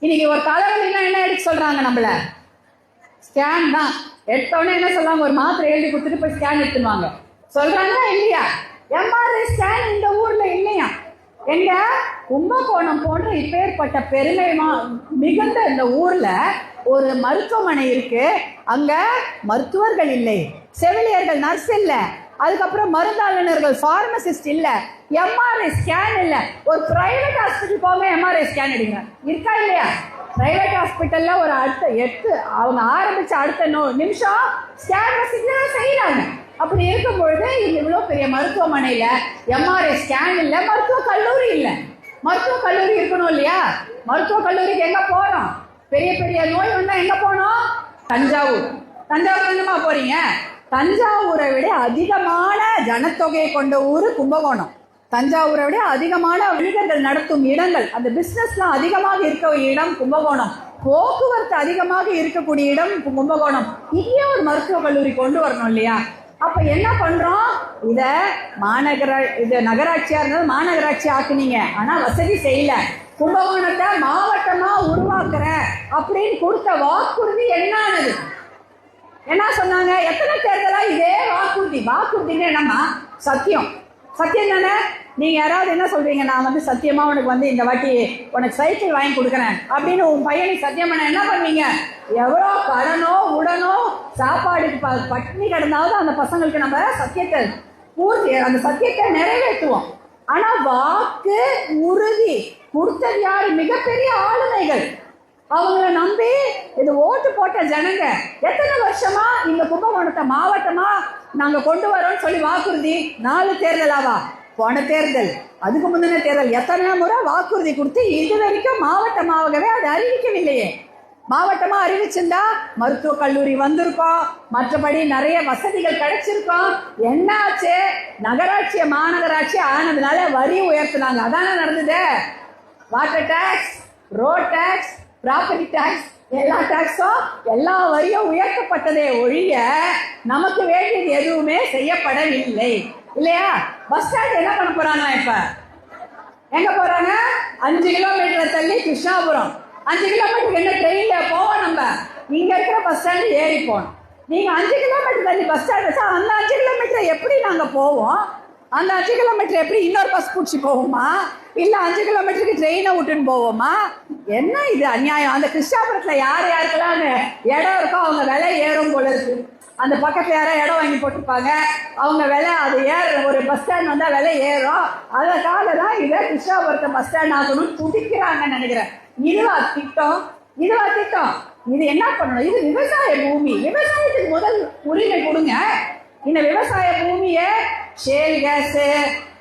இன்னைக்கு ஒரு தலைவலிலாம் என்ன எடுக்க சொல்றாங்க நம்மள? ஸ்கேன் தான். எடுத்தோடனே என்ன சொல்றாங்க? ஒரு மாத்திரை எழுதி கொடுத்துட்டு போய் ஸ்கேன் எடுத்துவாங்க சொல்றாங்க இல்லையா? எம்ஆர்ஐ ஸ்கேன் இந்த ஊர்ல இல்லையா? எங்க கும்பகோணம் போன்ற இப்பேற்பட்ட பெருமை மிகுந்த இந்த ஊர்ல ஒரு மருத்துவமனை இருக்கு. அங்க மருத்துவர்கள் இல்லை, செவிலியர்கள், நர்ஸ் இல்லை, அதுக்கப்புறம் மருந்தாளுநர்கள், பார்மசிஸ்ட் இல்ல, எம்ஆர்ஐ ஸ்கேன் இல்ல. ஒரு பிரைவேட் ஹாஸ்பிட்டல் போக எம்ஆர்ஐ ஸ்கேன் எடுங்க இருக்கா இல்லையா? பிரைவேட் ஹாஸ்பிட்டல்ல ஒரு அவங்க ஆரம்பிச்ச அடுத்த நிமிஷம் ஸ்கேன் செய்யறாங்க. அப்படி இருக்கும் பொழுது இவ்வளவு பெரிய மருத்துவமனையில எம்ஆர்ஐ ஸ்கேன் இல்ல, மருத்துவ கல்லூரி இல்ல. மருத்துவ கல்லூரி இருக்கணும் இல்லையா? மருத்துவ கல்லூரிக்கு எங்க போறோம்? பெரிய பெரிய நோய் வந்தா எங்க போனோம்? தஞ்சாவூர். தஞ்சாவூர் என்னமா போறீங்க? தஞ்சாவூரை விட அதிகமான ஜனத்தொகையை கொண்ட ஊரு கும்பகோணம். தஞ்சாவூரை விட அதிகமான வணிகர்கள் நடத்தும் இடங்கள், அந்த பிசினஸ்லாம் அதிகமாக இருக்க இடம் கும்பகோணம். போக்குவரத்து அதிகமாக இருக்கக்கூடிய இடம் கும்பகோணம். இங்கே ஒரு மருத்துவக் கல்லூரி கொண்டு வரணும் இல்லையா? அப்ப என்ன பண்றோம்? இது நகராட்சியா இருந்தாலும் மாநகராட்சி ஆக்குனீங்க, ஆனா வசதி செய்யல. கும்பகோணத்தை மாவட்டமா உருவாக்குற அப்படின்னு கொடுத்த வாக்குறுதி என்ன ஆனது? என்ன சொன்னாங்க? எத்தனை தேர்தலா இதே வாக்குறுதி? வாக்குறுதின்னு என்னம்மா? சத்தியம். சத்தியம் தானே? நீங்க யாராவது என்ன சொல்றீங்க? நான் சத்தியமா உனக்கு இந்த வாட்டி உனக்கு சைக்கிள் வாங்கி கொடுக்குறேன் அப்படின்னு உன் பையனுக்கு சத்தியம் பண்ண என்ன பண்ணுவீங்க? எவ்வளோ கடனோ உடனோ சாப்பாடுக்கு பட்டினி கிடந்தாவது அந்த பசங்களுக்கு நம்ம சத்தியத்தை அந்த சத்தியத்தை நிறைவேற்றுவோம். ஆனா வாக்கு உறுதி கொடுத்தது யாரு? மிகப்பெரிய ஆளுமைகள். அவங்கள நம்பி இது ஓட்டு போட்ட ஜனங்க எத்தனை வருஷமா இந்த கும்பகோணத்தை மாவட்டமா நாங்க கொண்டு வரோம்னு சொல்லி வாக்குறுதி. 4 தேர்தலாவா? போன தேர்தல், அதுக்கு முந்தின தேர்தல், எத்தனை முறை வாக்குறுதி கொடுத்து இது வரைக்கும் மாவட்டமாகவே அது அறிவிக்கவில்லையே. மாவட்டமா அறிவிச்சிருந்தா மருத்துவக் கல்லூரி வந்திருக்கோம், மற்றபடி நிறைய வசதிகள் கிடைச்சிருக்கோம். என்னாச்சு? நகராட்சியை மாநகராட்சி ஆனதுனால வரி உயர்த்தினாங்க. அதானே நடந்தது. Water tax, road tax, property tax, எல்லா டாக்ஸும் எல்லா வரியும் உயர்த்தப்பட்டதே ஒழிய நமக்கு வேண்டியது எதுவுமே செய்யப்படவில்லை இல்லையா? பஸ் ஸ்டாண்ட் என்ன பண்ண போறாங்க? இப்ப எங்க போறாங்க? 5 கிலோமீட்டர் தள்ளி கிருஷ்ணாபுரம். 5 கிலோமீட்டருக்கு என்ன ட்ரெயின்ல போவோம்? நம்ம இங்க இருக்கிற பஸ் ஸ்டாண்ட் ஏறி போனோம். நீங்க 5 கிலோமீட்டர் தள்ளி பஸ் ஸ்டாண்ட் வச்சா அந்த 5 கிலோமீட்டர் எப்படி நாங்க போவோம்? அந்த 5 கிலோமீட்டர் எப்படி இன்னொரு பஸ் பிடிச்சி போவோமா? இல்ல 5 கிலோமீட்டருக்கு ட்ரெயினை விட்டுன்னு போவோமா? என்ன இது அநியாயம்? அந்த கிருஷ்ணாபுரத்துல யார் யாருக்கெல்லாம் இடம் இருக்கோ அவங்க விலை ஏறும் போல இருக்கு. அந்த பக்கத்துல யாரோ இடம் வாங்கி போட்டிருப்பாங்க, அவங்க விலை அது ஒரு பஸ் ஸ்டாண்ட் வந்தா விலை ஏறும். அதற்காக தான் இதை கிருஷ்ணாபுரத்தை பஸ் ஸ்டாண்ட் ஆகணும்னு துடிக்கிறாங்கன்னு நினைக்கிறேன். இதுவா திட்டம்? இது என்ன பண்ணணும்? இது விவசாய பூமி. விவசாயத்துக்கு முதல் உரிமை கொடுங்க. இந்த விவசாய பூமியை ஷேல் கேஸ்,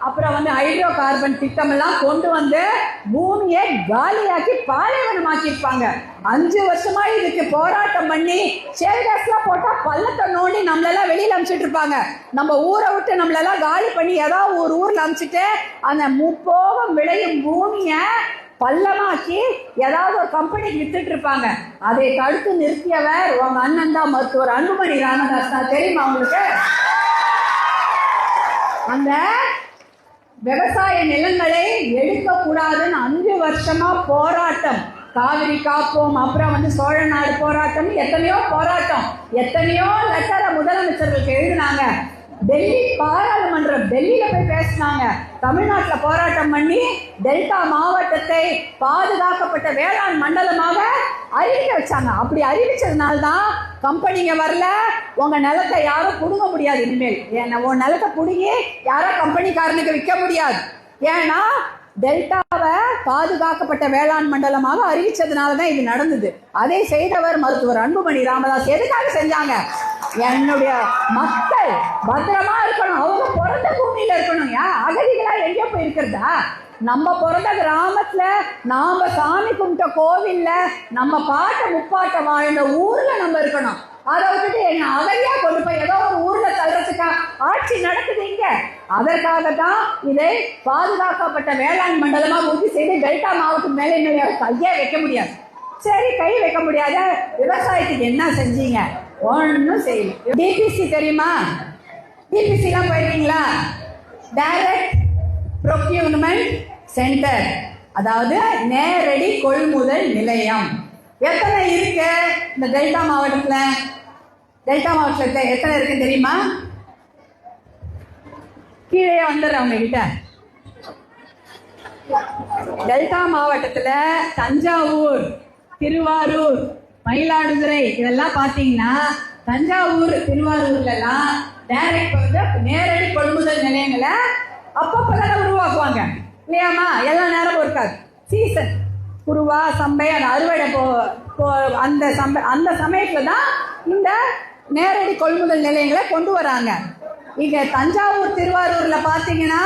அப்புறம் ஹைட்ரோ கார்பன் திட்டம் எல்லாம் கொண்டு வந்து பூமியை காலியாக்கி பாலைவனமாக்கிருப்பாங்க. 5 வருஷமா இதுக்கு போராட்டம் பண்ணி ஷேல் கேஸ் எல்லாம் போட்டா பள்ளத்தை நோண்டி நம்மளெல்லாம் வெளியில அனுப்பிச்சிட்டு இருப்பாங்க. நம்ம ஊரை விட்டு நம்மளெல்லாம் காலி பண்ணி ஏதாவது ஒரு ஊர்ல அனுப்பிச்சிட்டு அந்த முப்போகம் விளையும் பூமியை பள்ளமாக்கி ஏதாவது ஒரு கம்பெனிக்கு வித்துட்டு இருப்பாங்க. அதை தடுத்து நிறுத்தியவர் உங்க அண்ணன் தான், மருத்துவர் அன்புமணி ராமதாஸ். தெரியுமா உங்களுக்கு? அந்த விவசாய நிலங்களை எடுக்கக்கூடாதுன்னு 5 வருஷமா போராட்டம். காவிரி காப்போம், அப்புறம் சோழநாடு போராட்டம், எத்தனையோ போராட்டம், எத்தனையோ லெட்டரை முதலமைச்சர்களுக்கு எழுதினாங்க. டெல்லி பாராளுமன்றம் டெல்லியில போய் பேசினாங்க. தமிழ்நாட்டில் போராட்டம் பண்ணி டெல்டா மாவட்டத்தை பாதுகாக்கப்பட்ட வேளாண் மண்டலமாக அறிவிக்க வச்சாங்க. அப்படி அறிவிச்சதுனால்தான் கம்பெனிங்க வரல. உங்க நிலத்தை யாரும் புடுங்க முடியாது. இனிமேல் உன் நிலத்தை புடுங்கி யாரோ கம்பெனிக்காரனுக்கு விற்க முடியாது. ஏன்னா டெல்டாவை பாதுகாக்கப்பட்ட வேளாண் மண்டலமாக அறிவிச்சதுனாலதான் இது நடந்தது. அதை செய்தவர் மருத்துவர் அன்புமணி ராமதாஸ். எதுக்காக செஞ்சாங்க? என்னுடைய மக்கள் பத்திரமா இருக்கணும், அவங்க பிறந்த பூமியில இருக்கணும். அகதிகளா எங்கே போய் இருக்கிறதா? நம்ம பிறந்த கிராமத்துல, நாம சாமி கும்பிட்ட கோவில்ல, நம்ம பாட்ட முப்பாட்ட வாழ்ந்த ஊர்ல நம்ம இருக்கணும். அதை விட்டுட்டு என்ன அகதியா கொண்டு போய் ஏதோ ஒரு ஊர்ல தள்ளுறதுக்கா ஆட்சி நடக்குது இங்க. அதற்காகத்தான் இதை பாதுகாக்கப்பட்ட வேளாண் மண்டலமா உறுதி செய்து டெல்டா மாவட்டம் மேலே கையே வைக்க முடியாது. சரி, கை வைக்க முடியாத விவசாயத்துக்கு என்ன செஞ்சீங்க? ஒன்றும் செய்யல. டிபிசி தெரியுமா? டிபிசி எல்லாம் போயிருக்கீங்களா? Direct procurement centre. அதாவது நேரடி கொள்முதல் நிலையம். எத்தனை இருக்கு இந்த டெல்டா மாவட்டத்துல? டெல்டா மாவட்டத்துல எத்தனை இருக்குன்னு தெரியுமா? கீழே வந்துடுறேன் உங்ககிட்ட. டெல்டா மாவட்டத்துல தஞ்சாவூர், திருவாரூர், மயிலாடுதுறை இதெல்லாம் பாத்தீங்கன்னா, தஞ்சாவூர் திருவாரூர்லாம் டைரக்ட் வந்து நேரடி கொள்முதல் நிலையங்களை அப்பப்பதான் உருவாக்குவாங்க இல்லையாமா? எல்லா நேரமும் இருக்காது. சீசன் குருவா சம்பை அந்த அறுவடை அந்த சமயத்துல தான் இந்த நேரடி கொள்முதல் நிலையங்களை கொண்டு வராங்க. இங்க தஞ்சாவூர் திருவாரூர்ல பாத்தீங்கன்னா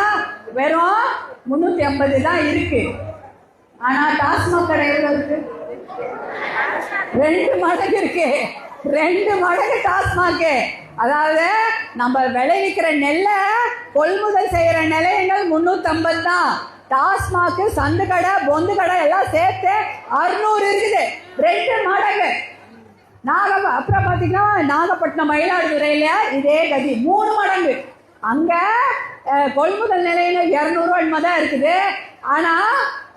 வெறும் 350 தான் இருக்கு. ஆனா டாஸ்மாக் கடை எவ்வளவு இருக்கு? 2 மடங்கு இருக்கு. 2 மடங்கு டாஸ்மாக். அதாவது நம்ம விளைவிக்கிற நெல்லை கொள்முதல் செய்யற நிலையங்கள் 350 தான். டாஸ்மாக், சந்து கடை, பொந்து கடை எல்லாம் சேர்த்து 600 இருக்குது. 2 மடங்கு. அப்புறம் பாத்தீங்கன்னா நாகப்பட்டினம், மயிலாடுதுறையில இதே கதி 3 மடங்கு. அங்க கொள்முதல் நிலையங்கள் 200 தான் இருக்குது. ஆனா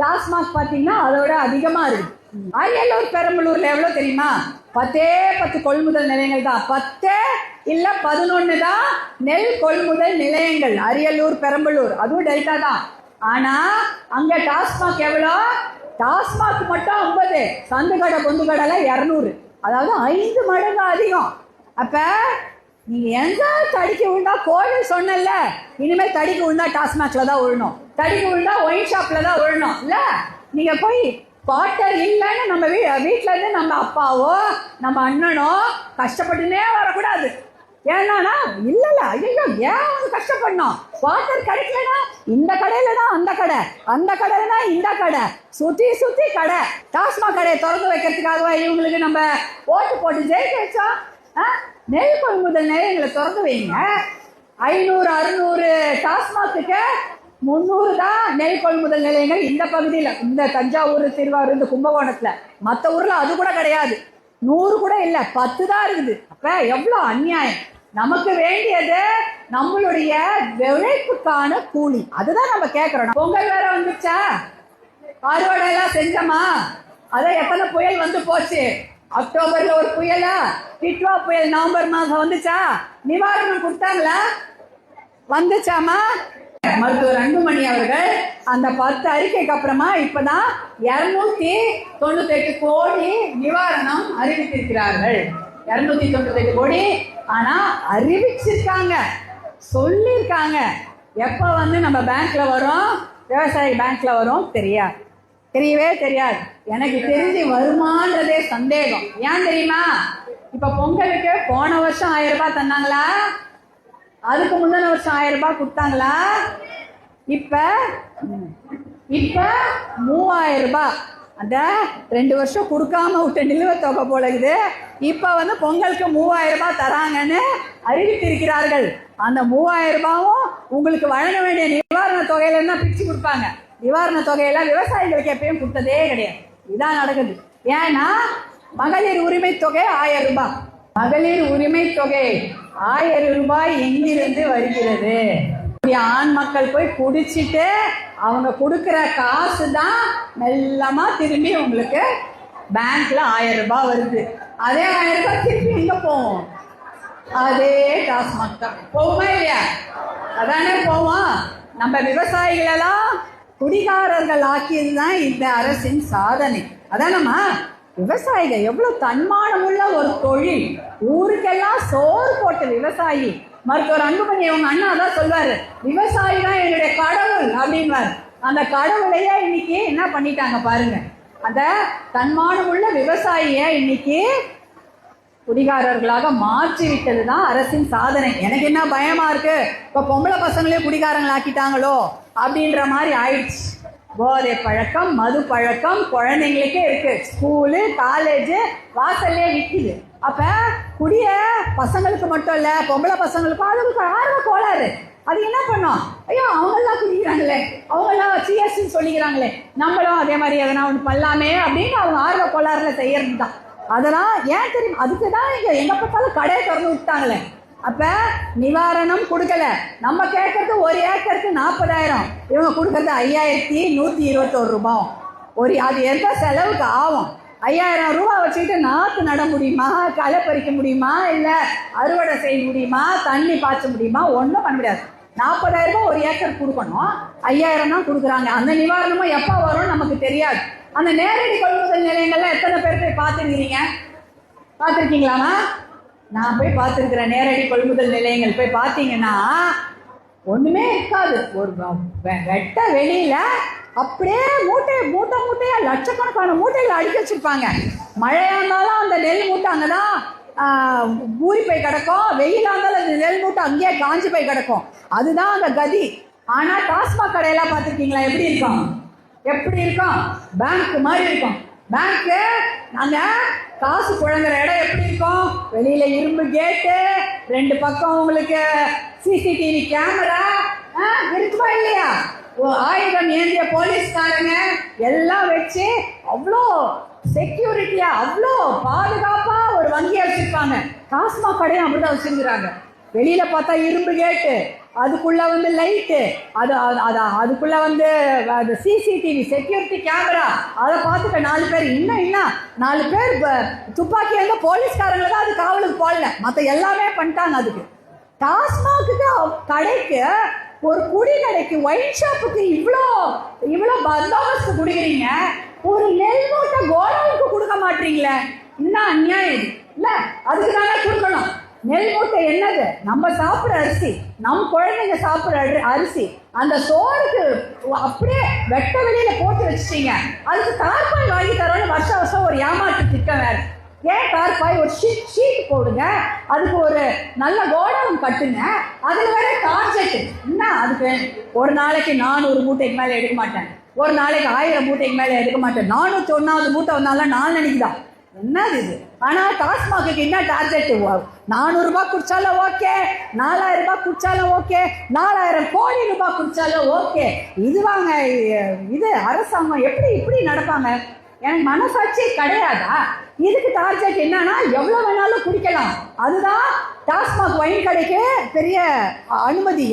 டாஸ்மாக் பாத்தீங்கன்னா அதோட அதிகமா இருக்கு. அரியலூர், பெரம்பலூர்ல எவ்வளவு தெரியுமா? 10 கொள்முதல் நிலையங்கள் தான். 10 இல்ல 11 தான் நெல் கொள்முதல் நிலையங்கள். அரியலூர், பெரம்பலூர், அதுவும் டெல்டா தான். ஆனா அங்க டாஸ்மாக் எவ்வளோ? டாஸ்மாக் மட்டும் 50, சந்து கடை, பொந்து கடை 200. அதாவது 5 மடங்கு அதிகம். அப்ப நீங்க எங்க தடிக்க விழுந்தா, கோவில் சொன்னல, இனிமேல் தடிக்க விழுந்தா டாஸ்மாக்ல தான் விழணும், தடிக்க விழுந்தா ஒயின் ஷாப்ல தான் விழணும். இல்ல நீங்க போய் குவார்ட்டர் இல்லைன்னு நம்ம வீட்டுல இருந்து நம்ம அப்பாவோ நம்ம அண்ணனோ கஷ்டப்பட்டுனே வரக்கூடாது. ஏன்னா இல்ல ஐயோ ஏன் அவங்க கஷ்டப்படணும்? குவார்ட்டர் கிடைக்கலனா இந்த கடையில தான் அந்த கடை, அந்த கடையில தான் இந்த கடை, சுத்தி கடை. டாஸ்மாக் கடையை திறந்து வைக்கிறதுக்காகவா இவங்களுக்கு நம்ம ஓட்டு போட்டு ஜெயிக்க வச்சோம்? நெல் கொள்முதல் நிலையங்களை திறந்து வைங்க. 500, 600 டாஸ்மாக்கு 300 தான் நெல் கொள்முதல் நிலையங்கள் இந்த பகுதியில். இந்த தஞ்சாவூர், திருவாரூர், இந்த கும்பகோணத்துல. மற்ற ஊர்ல அது கூட கிடையாது. 100 கூட இல்ல, 10 தான் இருக்குது. அப்ப எவ்வளவு அநியாயம். நமக்கு வேண்டியது நம்மளுடைய உழைப்புக்கான கூலி. அதுதான் நம்ம கேட்கிறோம். பொங்கல் வேற வந்துச்சா? அறுவடை எல்லாம் செஞ்சோமா? அதான் எத்தனை புயல் வந்து போச்சு. அக்டோபர்ல ஒரு புயலா, டிட்வா புயல் நவம்பர் மாதம் வந்துச்சா? நிவாரணம் கொடுத்தாங்களா? வந்துச்சாமா? மருத்துவர் அன்புமணி அவர்கள் அந்த 10 அறிக்கைக்கு அப்புறமா இப்பதான் 298 கோடி நிவாரணம் அறிவித்திருக்கிறார்கள். 298 கோடி. ஆனா அறிவிச்சிருக்காங்க, சொல்லிருக்காங்க. எப்ப வந்து நம்ம பேங்க்ல வரும், விவசாயி பேங்க்ல வரும் தெரியவே தெரியாது. எனக்கு தெரிஞ்சு வருமானதே சந்தேகம். ஏன் தெரியுமா? இப்ப பொங்கலுக்கு போன வருஷம் 1000 ரூபாய் தந்தாங்களா? அதுக்கு முந்தின வருஷம் 1000 ரூபாய் கொடுத்தாங்களா? இப்ப 3000 ரூபாய். அந்த 2 வருஷம் கொடுக்காம விட்ட நிலுவைத் தொகை போல இருக்குது. இப்ப வந்து பொங்கலுக்கு 3000 ரூபாய் தராங்கன்னு அறிவித்திருக்கிறார்கள். அந்த 3000 ரூபாயும் உங்களுக்கு வழங்க வேண்டிய நிவாரண தொகையில என்ன பிரிச்சு கொடுப்பாங்க. நிவாரண தொகையெல்லாம் விவசாயிகளுக்கு எப்பயும் கொடுத்ததே கிடையாது. இதான் நடக்குது. ஏன்னா மகளிர் உரிமை தொகை 1000 ரூபாய். மகளிர் உரிமை தொகை 1000 ரூபாய் எங்கிருந்து வருகிறது? ஆண் மக்கள் போய் குடிச்சிட்டு அவங்க கொடுக்கிற காசு தான் மெல்லமா திரும்பி உங்களுக்கு பேங்க்ல 1000 ரூபாய் வருது. அதே 1000 ரூபாய் திருப்பி எங்க போவோம்? அதே டாஸ்மாக் தான் போகுமா இல்லையா? அதானே போவோம். நம்ம விவசாயிகளெல்லாம் குடிகாரர்கள் ஆக்கியதுதான் இந்த அரசின் சாதனை. அதானம்மா? விவசாயிகள் எவ்வளவு தன்மானம் உள்ள ஒரு தொழில். ஊருக்கெல்லாம் சோறு போட்ட விவசாயி. மருத்துவர் அன்புமணி அவங்க அண்ணா தான் சொல்வாரு, விவசாயி தான் என்னுடைய கடவுள் அப்படின்வாரு. அந்த கடவுளையே இன்னைக்கு என்ன பண்ணிட்டாங்க பாருங்க. அந்த தன்மானம் உள்ள விவசாயிய இன்னைக்கு குடிகாரர்களாக மாற்றி விட்டதுதான் அரசின் சாதனை. எனக்கு என்ன பயமா இருக்கு, இப்ப பொம்பளை பசங்களே குடிகாரங்கள் ஆக்கிட்டாங்களோ அப்படின்ற மாதிரி ஆயிடுச்சு. போதை பழக்கம், மது பழக்கம் குழந்தைங்களுக்கே இருக்கு. ஸ்கூலு, காலேஜ் வாசல்லே நிக்குது. அப்ப குடிய பசங்களுக்கு மட்டும் இல்ல, பொம்பளை பசங்களுக்கும் அதுக்கு ஆர்வ கோளாறு. அது என்ன பண்ணும்? ஐயோ அவங்கெல்லாம் குடிக்கிறாங்களே, அவங்கெல்லாம் சிஎஸ்ன்னு சொல்லிக்கிறாங்களே, நம்மளும் அதே மாதிரி எதனா ஒன்று பண்ணலாமே அப்படின்னு அவங்க ஆர்வ கோளாறுல செய்யறது தான். அதெல்லாம் ஏன் தெரியும்? அதுக்குதான் எங்க பார்த்தாலும் கடையை திறந்து விட்டாங்களே. அப்ப நிவாரணம் கொடுக்கல. நம்ம கேட்கறது 1 ஏக்கருக்கு 40,000, இவங்க கொடுக்கறது 5,121 ரூபாய். அது எந்த செலவுக்கு ஆகும்? 5,000 ரூபாய் வச்சுக்கிட்டு நாற்று நட முடியுமா, களை பறிக்க முடியுமா, இல்லை அறுவடை செய்ய முடியுமா, தண்ணி பாய்ச்ச முடியுமா? ஒன்றும் பண்ண முடியாது. 40,000 ரூபாய் 1 ஏக்கர் கொடுக்கணும், 5,000 தான் கொடுக்குறாங்க. அந்த நிவாரணமும் எப்போ வரும்னு நமக்கு தெரியாது. அந்த நேரடி கொள்முதல் நிலையங்கள்ல எத்தனை பேர் போய் பார்த்துருக்கீங்க? பார்த்துருக்கீங்களாமா? நான் போய் பார்த்துருக்குறேன். நேரடி கொள்முதல் நிலையங்கள் போய் பார்த்தீங்கன்னா ஒன்றுமே இருக்காது. ஒரு வெட்ட வெளியில அப்படியே மூட்டையா லட்சக்கணக்கான மூட்டைகளை அடுக்கி வச்சிருப்பாங்க. மழையா இருந்தாலும் அந்த நெல் மூட்டை அங்கதான் ஊறி போய் கிடக்கும், வெயிலா இருந்தாலும் அந்த நெல் மூட்டை அங்கேயே காஞ்சி போய் கிடக்கும். அதுதான் அந்த கதி. ஆனா டாஸ்மாக் கடையெல்லாம் பார்த்துருக்கீங்களா? எப்படி இருக்கும்? பேங்க் மாதிரி இருக்கும். பேங்க்கு நாங்க காசு புழங்குற இடம் எப்படி இருக்கும்? வெளியில இரும்பு கேட்டு, 2 பக்கம் உங்களுக்கு சிசிடிவி கேமரா இருக்குமா இல்லையா? ஆயுதம் ஏந்திய போலீஸ்காரங்க எல்லாம் வச்சு அவ்வளோ செக்யூரிட்டியா, அவ்வளோ பாதுகாப்பா ஒரு வங்கியை வச்சிருப்பாங்க. டாஸ்மாக் கடையும் அப்படிதான் வச்சிருக்கிறாங்க. வெளியில பார்த்தா இரும்பு கேட்டு, அதுக்குள்ள லைட்டு, அதுக்குள்ள சிசிடிவி செக்யூரிட்டி கேமரா, அதை பார்த்துக்க 4 பேர். இன்னும் 4 பேர் துப்பாக்கி வந்து போலீஸ்காரங்களை தான் அது காவலுக்கு போடல, மற்ற எல்லாமே பண்ணிட்டாங்க. அதுக்கு டாஸ்மாக்கு கடைக்கு, ஒரு குடி கடைக்கு, ஒயின் ஷாப்புக்கு இவ்வளோ பந்தோபஸ்து கொடுக்குறீங்க, ஒரு நெல் மூட்டை கோடவுனுக்கு கொடுக்க மாட்டீங்களே, இன்னும் அநியாயம் இது இல்லை? அதுக்கு தானே கொடுக்கணும். நெல் மூட்டை என்னது? நம்ம சாப்பிட்ற அரிசி, நம் குழந்தைங்க சாப்பிட்ற அரிசி. அந்த சோறுக்கு அப்படியே வெட்ட வெளியில போட்டு வச்சுட்டீங்க. அதுக்கு தார்பாய் வாங்கி தரோன்னு வருஷம் ஒரு ஏமாற்று திட்டம் வேற. ஏன் தார்பாய்? ஒரு ஷீட் போடுங்க, அதுக்கு ஒரு நல்ல கோடவுன் கட்டுங்க, அதுல வேற டார்ஜெட் என்ன? அதுக்கு ஒரு நாளைக்கு 400 மூட்டைக்கு மேலே எடுக்க மாட்டேன், ஒரு நாளைக்கு 1000 மூட்டைக்கு மேலே எடுக்க மாட்டேன், 401வது மூட்டை வந்தாலும் 4 நாளைக்கு தான். என்னது இது? ஆனா டாஸ்மாக்கு என்ன டார்கெட்? 400 ரூபாய் குடிச்சாலும் ஓகே, 4000 ரூபாய் குடிச்சாலும் ஓகே, 4000 கோடி ரூபாய் குடிச்சாலும் ஓகே. இதுவாங்க இது அரசாங்கம்? எப்படி இப்படி நடப்பாங்க? எனக்கு மனசாட்சி கிடையாதா? இதுக்கு டார்கெட் என்னன்னா எவ்வளவு வேணாலும் குடிக்கலாம். அதுதான் டாஸ்மாக் ஒயின் கடைக்கு பெரிய அனுமதி.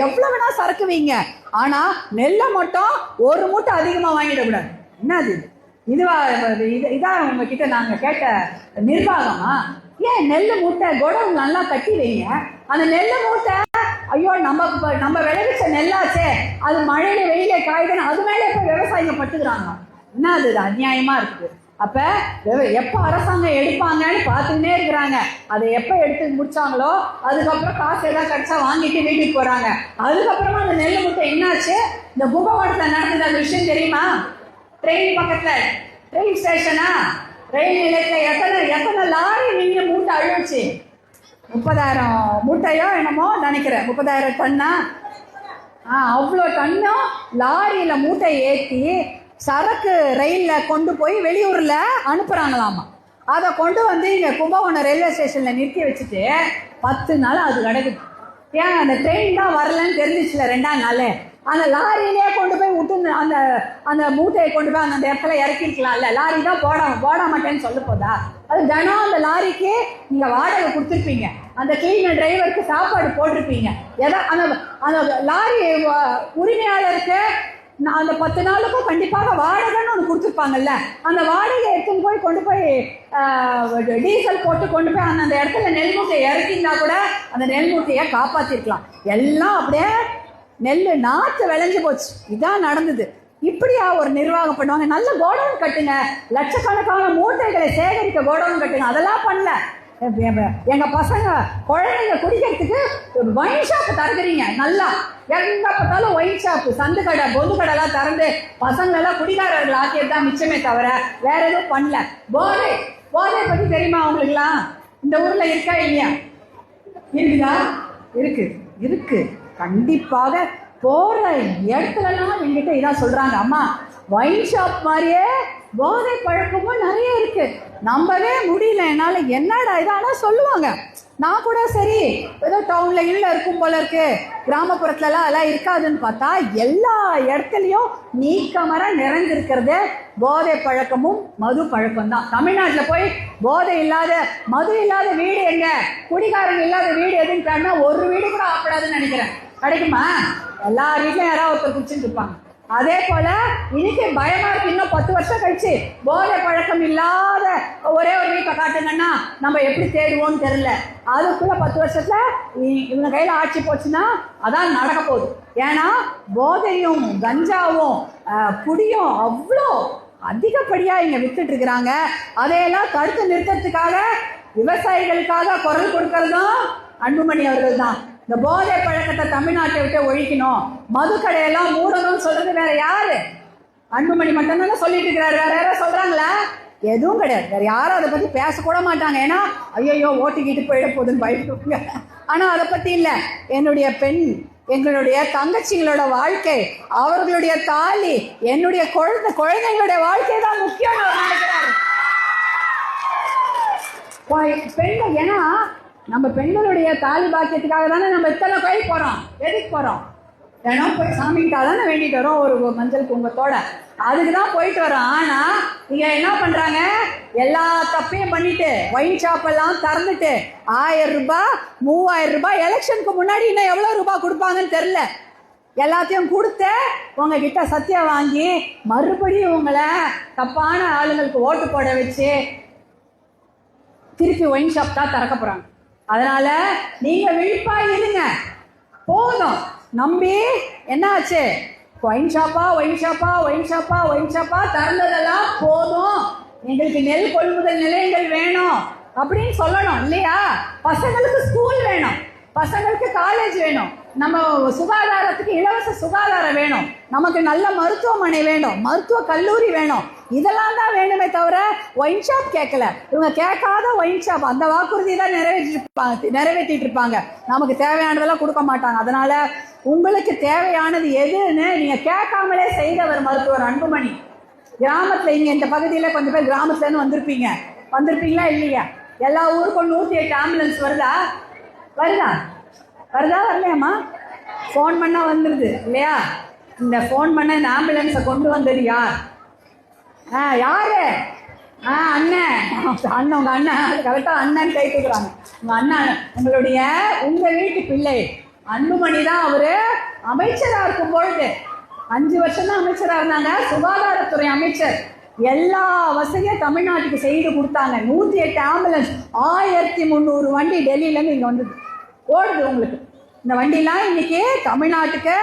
எவ்வளவு வேணா சரக்கு வைங்க, ஆனா நெல்லை மட்டும் 1 மூட்டை அதிகமா வாங்கிடக்கூடாது. என்னது இதான் உங்ககிட்ட நாங்க கேட்ட நிர்வாகமா? ஏன் நெல் மூட்டை கோடவுன் நல்லா கட்டி வைங்க. அந்த நெல் மூட்டை, ஐயோ நம்ம விளைவிச்ச நெல்லாச்சே, அது மழையில வெயில காய்கணும், அது மேலே இப்ப விவசாயிங்க பட்டுக்கிறாங்க. என்ன அது அநியாயமா இருக்குது. அப்ப எப்ப அரசாங்கம் எடுப்பாங்கன்னு பார்த்துக்கிட்டே இருக்கிறாங்க. அதை எப்ப எடுத்து முடிச்சாங்களோ அதுக்கப்புறம் காசு ஏதாவது கிடைச்சா வாங்கிட்டு வீட்டுக்கு போறாங்க. அதுக்கப்புறமா அந்த நெல் மூட்டை என்னாச்சு? இந்த கும்பகோணத்துல நடந்தது அந்த விஷயம் தெரியுமா? ட்ரெயின் பக்கத்துல, ட்ரெயின் ஸ்டேஷனா, ரயில் நிலையத்துல எத்தனை லாரி நின்று மூட்டை அழிச்சு? 30,000 மூட்டையோ என்னமோ நினைக்கிறேன், 30,000 டன்னா. அவ்வளோ டன்னும் லாரியில மூட்டை ஏற்றி சரக்கு ரயிலில் கொண்டு போய் வெளியூரில் அனுப்புகிறாங்களாமா. அதை கொண்டு வந்து இங்கே கும்பகோணம் ரயில்வே ஸ்டேஷனில் நிறுத்தி வச்சுட்டு 10 நாள் அது கிடக்குது. ஏன்? அந்த ட்ரெயின் தான் வரலன்னு தெரிஞ்சிச்சுல 2ஆம் நாள். அந்த லாரியிலே கொண்டு போய் விட்டு அந்த அந்த மூட்டையை கொண்டு போய் அந்த இடத்துல இறக்கிருக்கலாம்ல. லாரி தான் போட மாட்டேன்னு சொல்ல போதா? அது தினம் அந்த லாரிக்கு நீங்கள் வாடகை கொடுத்துருப்பீங்க, அந்த கிளீனர் டிரைவருக்கு சாப்பாடு போட்டிருப்பீங்க. அந்த லாரி உரிமையாளருக்கு அந்த 10 நாளுக்கும் கண்டிப்பாக வாடகைன்னு ஒன்று கொடுத்துருப்பாங்கல்ல. அந்த வாடகை எடுத்துன்னு போய் கொண்டு போய் டீசல் போட்டு கொண்டு போய் அந்த இடத்துல நெல் மூட்டையை இறக்கியிருந்தா கூட அந்த நெல் மூட்டையை காப்பாற்றிருக்கலாம். எல்லாம் அப்படியே நெல் நாற்று விளைஞ்சு போச்சு. இதான் நடந்தது. இப்படியா ஒரு நிர்வாகம் பண்ணுவாங்க? நல்ல கோடவுன் கட்டுங்க, லட்சக்கணக்கான மூட்டைகளை சேகரிக்க கோடவுன் கட்டுங்க. அதெல்லாம் பண்ணல. எங்க பசங்க குழந்தைங்க குடிக்கிறதுக்கு ஒயின் ஷாப் திறக்கிறீங்க. நல்லா எங்க பார்த்தாலும் ஒயின் ஷாப், சந்து கடை, பொந்து கடை எல்லாம் திறந்து பசங்க எல்லாம் குடிகாரர்கள் ஆக்கியது தான் மிச்சமே தவிர வேற எதுவும் பண்ணல. போதை பத்தி தெரியுமா அவங்களுக்குலாம்? இந்த ஊர்ல இருக்கா இல்லையா? இருக்குதா? இருக்கு. கண்டிப்பாக போற இடத்துலலாம் என்கிட்ட இதான் சொல்றாங்க, அம்மா ஒயின் ஷாப் மாதிரியே போதை பழக்கமும் நிறைய இருக்கு, நம்பவே முடியல என்னால, என்னடா இது? ஆனா சொல்லுவாங்க நான் கூட சரி ஏதோ டவுன்ல இருக்கும் போல இருக்கு, கிராமப்புறத்துலலாம் அதெல்லாம் இருக்காதுன்னு பார்த்தா எல்லா இடத்துலையும் நீக்கமர நிறைஞ்சிருக்கிறது போதை பழக்கமும் மது பழக்கம் தான். தமிழ்நாட்டில் போய் போதை இல்லாத மது இல்லாத வீடு எங்க, குடிகாரங்க இல்லாத வீடு எதுன்னு கேட்டா ஒரு வீடு கூட ஆப்படாதுன்னு நினைக்கிறேன். கிடைக்குமா? எல்லார் வீட்லையும் யாராவது ஒருத்தர் குடிச்சுட்டு இருப்பாங்க. அதே போல இன்னைக்கு பயமா இருக்கு, இன்னும் 10 வருஷம் கழிச்சு போதை பழக்கம் இல்லாத ஒரே ஒரு வீட்டை காட்டுங்கன்னா நம்ம எப்படி தேடுவோம்னு தெரியல. அதுக்குள்ள 10 வருஷத்துல இவங்க கையில ஆட்சி போச்சுன்னா அதான் நடக்க போகுது. ஏன்னா போதையும் கஞ்சாவும் குடியும் அவ்வளோ அதிகப்படியா இங்க வித்துட்டு இருக்கிறாங்க. அதையெல்லாம் தடுத்து நிறுத்தத்துக்காக விவசாயிகளுக்காக குரல் கொடுக்கறதும் அன்புமணி அவர்கள் தான். இந்த போதை பழக்கத்தை தமிழ்நாட்டை விட்டு ஒழிக்கணும், மது கடையெல்லாம் மூடணும்னு சொல்றது வேற யாரு? அன்புமணி மட்டும்தானே சொல்லிட்டு இருக்கிறாரு. வேற யாரும் சொல்றாங்களா? எதுவும் கிடையாது. வேற யாரும் அதை பத்தி பேசக்கூட மாட்டாங்க. ஏன்னா ஐயோ ஓட்டிக்கிட்டு போயிட போகுதுன்னு பயப்படுவாங்க. ஆனா அதை பத்தி இல்லை. என்னுடைய பெண், எங்களுடைய தங்கச்சிங்களோட வாழ்க்கை, அவர்களுடைய தாலி, என்னுடைய குழந்தைங்களுடைய வாழ்க்கை தான் முக்கியம் நினைக்கிறாரு பெண்கள். ஏன்னா நம்ம பெண்களுடைய தாலி பாக்கியத்துக்காக தானே நம்ம இத்தனை கோயில் போறோம். எதுக்கு போறோம்? ஏன்னா போய் சாமிக்கிட்டா தானே வேண்டிட்டு வரோம் ஒரு மஞ்சள் குங்குமத்தோட, அதுக்கு தான் போயிட்டு வரோம். ஆனா நீங்க என்ன பண்றாங்க, எல்லா தப்பையும் பண்ணிட்டு ஒயின் ஷாப் எல்லாம் திறந்துட்டு 1000 ரூபாய் 3000 ரூபாய், எலெக்ஷனுக்கு முன்னாடி இன்னும் எவ்வளவு ரூபாய் கொடுப்பாங்கன்னு தெரியல, எல்லாத்தையும் கொடுத்து உங்ககிட்ட சத்தியம் வாங்கி மறுபடியும் உங்களை தப்பான ஆளுங்களுக்கு ஓட்டு போட வச்சு திருப்பி ஒயின் ஷாப் தான் திறக்க போறாங்க. அதனால நீங்க விழிப்பா இருங்க. போதும் நம்பி என்ன ஆச்சு, ஒயின் ஷாப்பா ஒயின் ஷாப்பா ஒயின் ஷாப்பா ஒயின் ஷாப்பா திறந்ததெல்லாம் போதும், எங்களுக்கு நெல் கொள்முதல் நிலையங்கள் வேணும் அப்படின்னு சொல்லணும் இல்லையா? பசங்களுக்கு ஸ்கூல் வேணும், பசங்களுக்கு காலேஜ் வேணும், நம்ம சுகாதாரத்துக்கு இலவச சுகாதாரம் வேணும், நமக்கு நல்ல மருத்துவமனை வேணும், மருத்துவ கல்லூரி வேணும். இதெல்லாம் தான் வேணுமே தவிர ஒயின் ஷாப் கேட்கல. இவங்க கேட்காத ஒயின் ஷாப் அந்த வாக்குறுதி தான் நிறைவேற்றிட்டு இருப்பாங்க. நமக்கு தேவையானதெல்லாம் கொடுக்க மாட்டாங்க. அதனால உங்களுக்கு தேவையானது எதுன்னு நீங்க கேட்காமலே செய்தவர் மருத்துவர் அன்புமணி. கிராமத்துல இங்க இந்த பகுதியில கொஞ்சம் பேர் கிராமத்துல இருந்து வந்திருப்பீங்களா இல்லையா? எல்லா ஊருக்கும் 108 ஆம்புலன்ஸ் வருதா வரலையாம்மா? ஃபோன் பண்ணா வந்துருது இல்லையா? இந்த ஃபோன் பண்ண இந்த ஆம்புலன்ஸை கொண்டு வந்தது யார்? யாரு? அண்ணன். உங்க அண்ணன் கரெக்டாக அண்ணன் கை கொடுக்குறாங்க. உங்க அண்ணன் உங்க வீட்டு பிள்ளை அன்புமணி தான். அவரு அமைச்சராக இருக்கும் பொழுது 5 வருஷம் தான் அமைச்சராக இருந்தாங்க, சுகாதாரத்துறை அமைச்சர். எல்லா வசதியும் தமிழ்நாட்டுக்கு செய்து கொடுத்தாங்க. 108 ஆம்புலன்ஸ், 1300 வண்டி டெல்லியிலேருந்து இங்கே வந்தது ஓடுது உங்களுக்கு. இந்த வண்டிலாம் இன்னைக்கு தமிழ்நாட்டுக்கு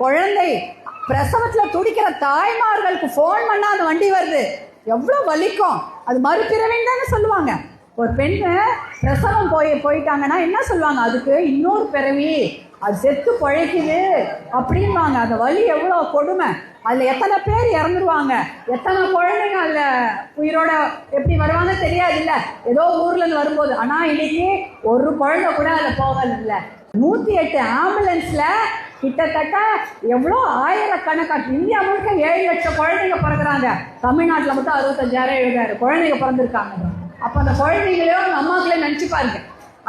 குழந்தை பிரசவத்தில் துடிக்கிற தாய்மார்களுக்கு ஃபோன் பண்ணா அந்த வண்டி வருது. எவ்வளோ வலிக்கும் அது. மறுபிறவின்னு தானே சொல்லுவாங்க. ஒரு பெண்ணு பிரசவம் போயிட்டாங்கன்னா என்ன சொல்லுவாங்க, அதுக்கு இன்னொரு பிறவி, அது செத்து பழைக்குது அப்படின்வாங்க. அந்த வலி எவ்வளோ கொடுமை. அதில் எத்தனை பேர் இறந்துருவாங்க, எத்தனை குழந்தைங்க அதில் உயிரோட எப்படி வருவாங்க தெரியாது இல்லை, ஏதோ ஊர்லேருந்து வரும்போது. ஆனால் இன்னைக்கு ஒரு குழந்தை கூட அதில் போவதில்லை. 108 ஆம்புலன்ஸில் கிட்டத்தட்ட எவ்வளோ ஆயிரக்கணக்கான, இந்தியா முழுக்க 7 லட்சம் குழந்தைங்க பிறகுறாங்க. தமிழ்நாட்டில் மட்டும் 65,000 70,000 குழந்தைங்க பிறந்திருக்காங்க. அப்போ அந்த குழந்தைங்களையும் அந்த அம்மாக்களையும் நினச்சி பாருங்க.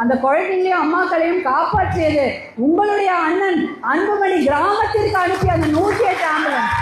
அந்த குழந்தைங்களையும் அம்மாக்களையும் காப்பாற்றியது உங்களுடைய அண்ணன் அன்புமணி. கிராமத்திற்கு அனுப்பி அந்த 108 ஆம்புலன்ஸ்